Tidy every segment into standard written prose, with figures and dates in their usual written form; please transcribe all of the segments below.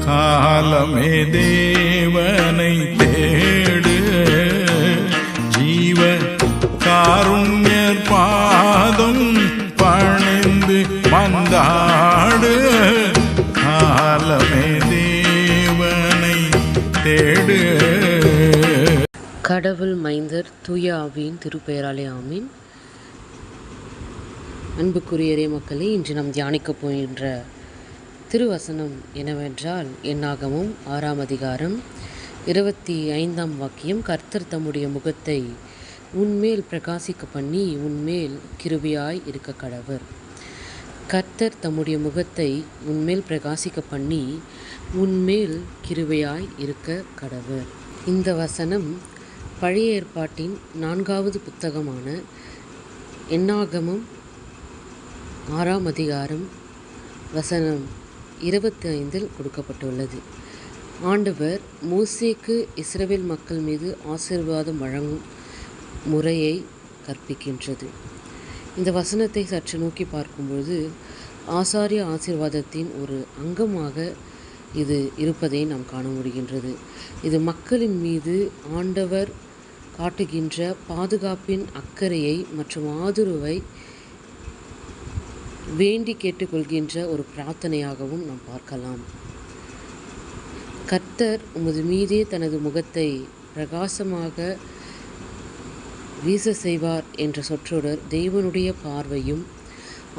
காலமே தேவனை தேடு, ஜீவ காருண்யர் பாதம் பணிந்து வந்தாடு. காலமே தேவனை தேடு. கடவுள் மைந்தர் தூய ஆவியின் திருப்பெயராலே ஆமீன். அன்புக்குரிய இறை மக்களே, இன்று நாம் தியானிக்கப் போகின்ற திருவசனம் என்னவென்றால் என்னாகமம் 6ஆம் அதிகாரம் 25ஆம் வாக்கியம். கர்த்தர் தம்முடைய முகத்தை உன்மேல் பிரகாசிக்க பண்ணி உன்மேல் கிருபையாய் இருக்க கடவர். கர்த்தர் தம்முடைய முகத்தை உன்மேல் பிரகாசிக்க பண்ணி உன்மேல் கிருபையாய் இருக்க கடவர். இந்த வசனம் பழைய ஏற்பாட்டின் 4வது புத்தகமான என்னாகமம் 6ஆம் அதிகாரம் வசனம் 25 கொடுக்கப்பட்டுள்ளது. ஆண்டவர் மோசேக்கு இஸ்ரவேல் மக்கள் மீது ஆசீர்வாதம் வழங்கும் முறையை கற்பிக்கின்றது. இந்த வசனத்தை சற்று நோக்கி பார்க்கும்பொழுது ஆசாரிய ஆசீர்வாதத்தின் ஒரு அங்கமாக இது இருப்பதை நாம் காண முடிகின்றது. இது மக்களின் மீது ஆண்டவர் காட்டுகின்ற பாதுகாப்பின் அக்கறையை மற்றும் ஆதரவை வேண்டி கேட்டுக்கொள்கின்ற ஒரு பிரார்த்தனையாகவும் நாம் பார்க்கலாம். கர்த்தர் உமது மீதே தனது முகத்தை பிரகாசமாக வீச செய்வார் என்ற சொற்றொடர் தேவனுடைய பார்வையும்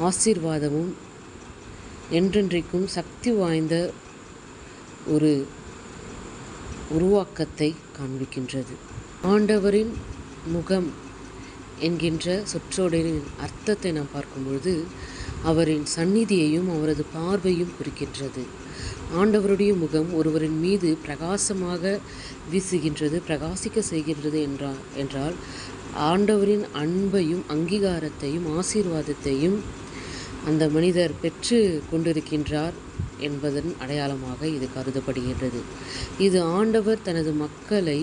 ஆசீர்வாதமும் என்றென்றைக்கும் சக்தி வாய்ந்த ஒரு உருவாக்கத்தை காண்பிக்கின்றது. ஆண்டவரின் முகம் என்கின்ற சொற்றொடரின் அர்த்தத்தை நாம் பார்க்கும்பொழுது அவரின் சந்நிதியையும் அவரது பார்வையும் குறிக்கின்றது. ஆண்டவருடைய முகம் ஒருவரின் மீது பிரகாசமாக வீசுகின்றது, பிரகாசிக்க செய்கின்றது என்றால் ஆண்டவரின் அன்பையும் அங்கீகாரத்தையும் ஆசீர்வாதத்தையும் அந்த மனிதர் பெற்று கொண்டிருக்கின்றார் என்பதன் அடையாளமாக இது கருதப்படுகின்றது. இது ஆண்டவர் தனது மக்களை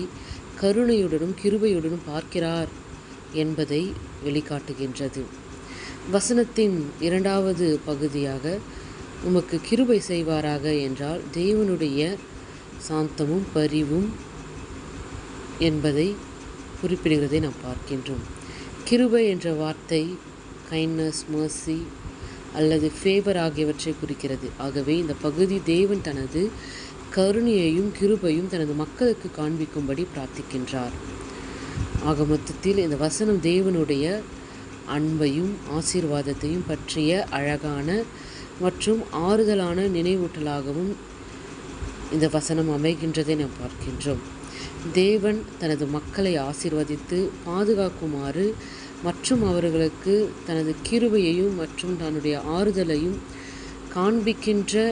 கருணையுடனும் கிருபையுடனும் பார்க்கிறார் என்பதை வெளிக்காட்டுகின்றது. வசனத்தின் 2வது பகுதியாக உமக்கு கிருபை செய்வாராக என்றால் தேவனுடைய சாந்தமும் பரிவும் என்பதை குறிப்பிடுகிறதை நாம் பார்க்கின்றோம். கிருபை என்ற வார்த்தை கைண்ட்னஸ், மர்சி அல்லது ஃபேவர் ஆகியவற்றை குறிக்கிறது. ஆகவே இந்த பகுதி தேவன் தனது கருணையையும் கிருபையும் தனது மக்களுக்கு காண்பிக்கும்படி பிரார்த்திக்கின்றார். ஆக மொத்தத்தில் இந்த வசனம் தேவனுடைய அன்பையும் ஆசீர்வாதத்தையும் பற்றிய அழகான மற்றும் ஆறுதலான நினைவூட்டலாகவும் இந்த வசனம் அமைகின்றதை நாம் பார்க்கின்றோம். தேவன் தனது மக்களை ஆசீர்வதித்து பாதுகாக்குமாறு மற்றும் அவர்களுக்கு தனது கிருபையையும் மற்றும் தன்னுடைய ஆறுதலையும் காண்பிக்கின்ற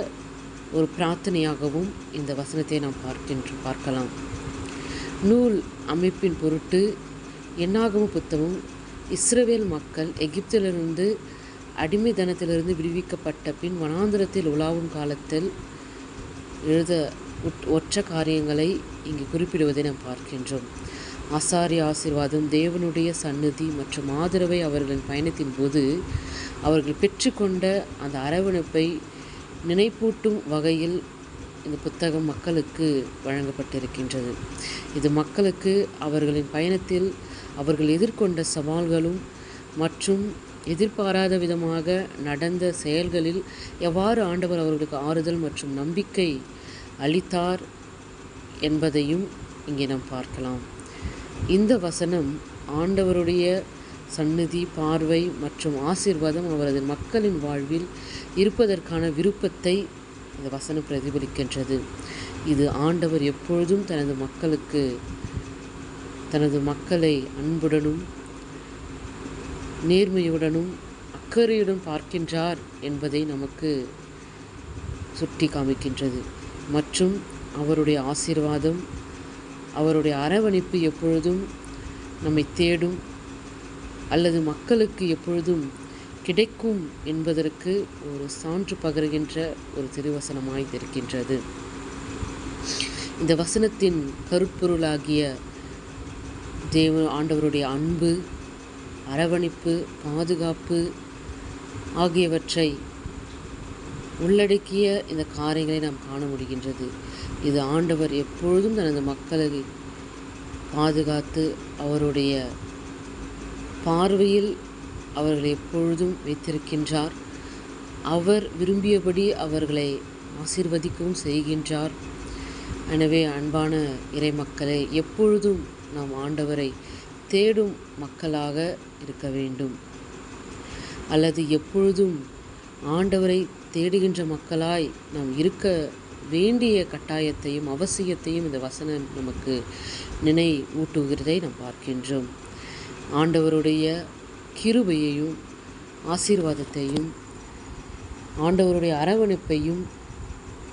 ஒரு பிரார்த்தனையாகவும் இந்த வசனத்தை நாம் பார்க்கலாம். நூல் அமைப்பின் பொருட்டு என்னாகம புத்தகம் இஸ்ரவேல் மக்கள் எகிப்திலிருந்து அடிமைத்தனத்திலிருந்து விடுவிக்கப்பட்ட பின் வனாந்திரத்தில் உலாவும் காலத்தில் எழுத ஒற்ற காரியங்களை இங்கு குறிப்பிடுவதை நாம் பார்க்கின்றோம். ஆசாரிய ஆசீர்வாதம், தேவனுடைய சந்நிதி மற்றும் ஆதரவை அவர்களின் பயணத்தின் போது அவர்கள் பெற்றுக்கொண்ட அந்த அரவணைப்பை நினைப்பூட்டும் வகையில் இந்த புத்தகம் மக்களுக்கு வழங்கப்பட்டிருக்கின்றது. இது மக்களுக்கு அவர்களின் பயணத்தில் அவர்கள் எதிர்கொண்ட சவால்களும் மற்றும் எதிர்பாராத விதமாக நடந்த செயல்களில் எவ்வாறு ஆண்டவர் அவர்களுக்கு ஆறுதல் மற்றும் நம்பிக்கை அளித்தார் என்பதையும் இங்கே நாம் பார்க்கலாம். இந்த வசனம் ஆண்டவருடைய சந்நிதி, பார்வை மற்றும் ஆசீர்வாதம் அவரது மக்களின் வாழ்வில் இருப்பதற்கான விருப்பத்தை இந்த வசனம் பிரதிபலிக்கின்றது. இது ஆண்டவர் எப்பொழுதும் தனது மக்களை அன்புடனும் நேர்மையுடனும் அக்கறையுடன் பார்க்கின்றார் என்பதை நமக்கு சுட்டி காமிக்கின்றது. மற்றும் அவருடைய ஆசீர்வாதம், அவருடைய அரவணைப்பு எப்பொழுதும் நம்மை தேடும் அல்லது மக்களுக்கு எப்பொழுதும் கிடைக்கும் என்பதற்கு ஒரு சான்று பகருகின்ற ஒரு திருவசனமாய் இருக்கின்றது. இந்த வசனத்தின் கருப்பொருளாகிய ஆண்டவருடைய அன்பு, அரவணைப்பு, பாதுகாப்பு ஆகியவற்றை உள்ளடக்கிய இந்த காரியங்களை நாம் காண முடிகின்றது. இது ஆண்டவர் எப்பொழுதும் தனது மக்களை பாதுகாத்து அவருடைய பார்வையில் அவர்களை எப்பொழுதும் வைத்திருக்கின்றார். அவர் விரும்பியபடி அவர்களை ஆசீர்வதிக்கவும் செய்கின்றார். எனவே அன்பான இறை மக்களே, எப்பொழுதும் நாம் ஆண்டவரை தேடும் மக்களாக இருக்க வேண்டும், அல்லது எப்பொழுதும் ஆண்டவரை தேடுகின்ற மக்களாய் நாம் இருக்க வேண்டிய கட்டாயத்தையும் அவசியத்தையும் இந்த வசனம் நமக்கு நினைவூட்டுகிறதை நாம் பார்க்கின்றோம். ஆண்டவருடைய கிருபையையும் ஆசீர்வாதத்தையும் ஆண்டவருடைய அரவணைப்பையும்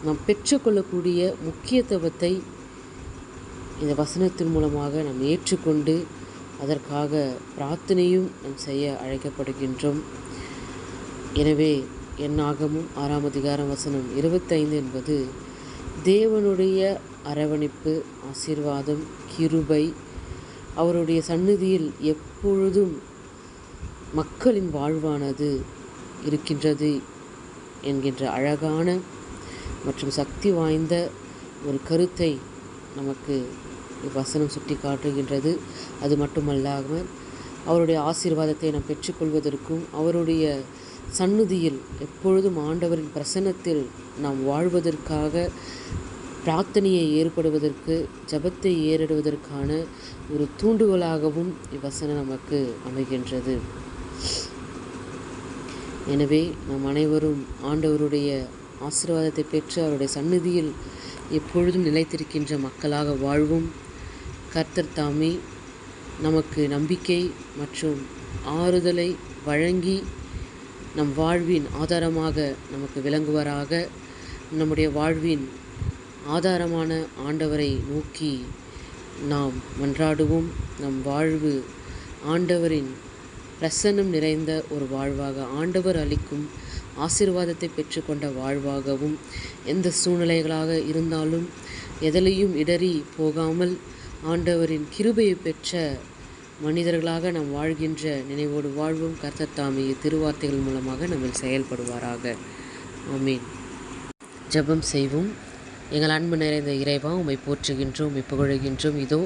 நாம் பெற்றுக்கொள்ளக்கூடிய முக்கியத்துவத்தை இந்த வசனத்தின் மூலமாக நாம் ஏற்றுக்கொண்டு அதற்காக பிரார்த்தனையும் நாம் செய்ய அழைக்கப்படுகின்றோம். எனவே என்னாகமும் 6ஆம் அதிகாரம் வசனம் 25 என்பது தேவனுடைய அரவணைப்பு, ஆசீர்வாதம், கிருபை அவருடைய சந்நிதியில் எப்பொழுதும் மக்களின் வாழ்வானது இருக்கின்றது என்கின்ற அழகான மற்றும் சக்தி வாய்ந்த ஒரு கருத்தை நமக்கு இவ்வசனம் சுட்டி காட்டுகின்றது. அது மட்டுமல்லாமல் அவருடைய ஆசீர்வாதத்தை நாம் பெற்றுக்கொள்வதற்கும் அவருடைய சந்நிதியில் எப்பொழுதும் ஆண்டவரின் பிரசன்னத்தில் நாம் வாழ்வதற்காக பிரார்த்தனையை ஏற்படுவதற்கு, ஜபத்தை ஏறிடுவதற்கான ஒரு தூண்டுகோலாகவும் இவ்வசனம் நமக்கு அமைகின்றது. எனவே நாம் அனைவரும் ஆண்டவருடைய ஆசீர்வாதத்தை பெற்று அவருடைய சந்நிதியில் எப்பொழுதும் நிலைத்திருக்கின்ற மக்களாக வாழ்வும். கர்த்தர் தாமே நமக்கு நம்பிக்கை மற்றும் ஆறுதலை வழங்கி நம் வாழ்வின் ஆதாரமாக நமக்கு விளங்குவராக. நம்முடைய வாழ்வின் ஆதாரமான ஆண்டவரை நோக்கி நாம் மன்றாடுவோம். நம் வாழ்வு ஆண்டவரின் பிரசன்னம் நிறைந்த ஒரு வாழ்வாக, ஆண்டவர் அளிக்கும் ஆசீர்வாதத்தை பெற்றுக்கொண்ட வாழ்வாகவும், எந்த சூழ்நிலைகளாக இருந்தாலும் எதிலையும் இடறி போகாமல் ஆண்டவரின் கிருபையை பெற்ற மனிதர்களாக நாம் வாழ்கின்ற நினைவோடு வாழ்வும். கர்த்தர் தாமே திருவார்த்தைகள் மூலமாக நம்ம செயல்படுவாராக. ஆமீன். ஜெபம் செய்வோம். எங்கள் அன்பு நிறைந்த இறைவா, உம்மை போற்றுகின்றோம், உம்மை புகழுகின்றோம். இதோ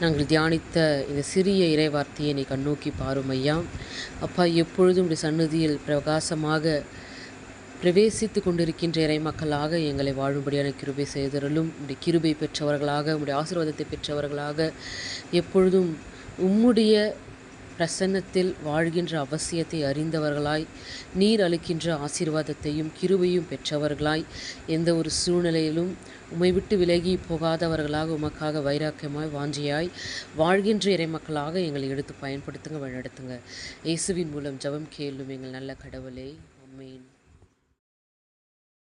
நாங்கள் தியானித்த இந்த சிறிய இறைவார்த்தையை நீ கண்ணோக்கி பாரும் ஐயா. அப்பா, எப்பொழுதும் உடைய சந்நிதியில் பிரகாசமாக பிரவேசித்து கொண்டிருக்கின்ற இறை மக்களாக எங்களை வாழும்படியான கிருபை செய்தருளும். உடைய கிருபை பெற்றவர்களாக, உடைய ஆசீர்வாதத்தை பெற்றவர்களாக எப்பொழுதும் உம்முடைய பிரசன்னத்தில் வாழ்கின்ற அவசியத்தை அறிந்தவர்களாய், நீர் அளிக்கின்ற ஆசீர்வாதத்தையும் கிருபையும் பெற்றவர்களாய், எந்த ஒரு சூழ்நிலையிலும் உம்மை விட்டு விலகி போகாதவர்களாக, உமக்காக வைராக்கியமாய் வாஞ்சியாய் வாழ்கின்ற இறை மக்களாக எங்களை எடுத்து பயன்படுத்துங்க, வழிநடத்துங்க. இயேசுவின் மூலம் ஜெபம் கேளும் எங்கள் நல்ல கடவுளே. ஆமென்.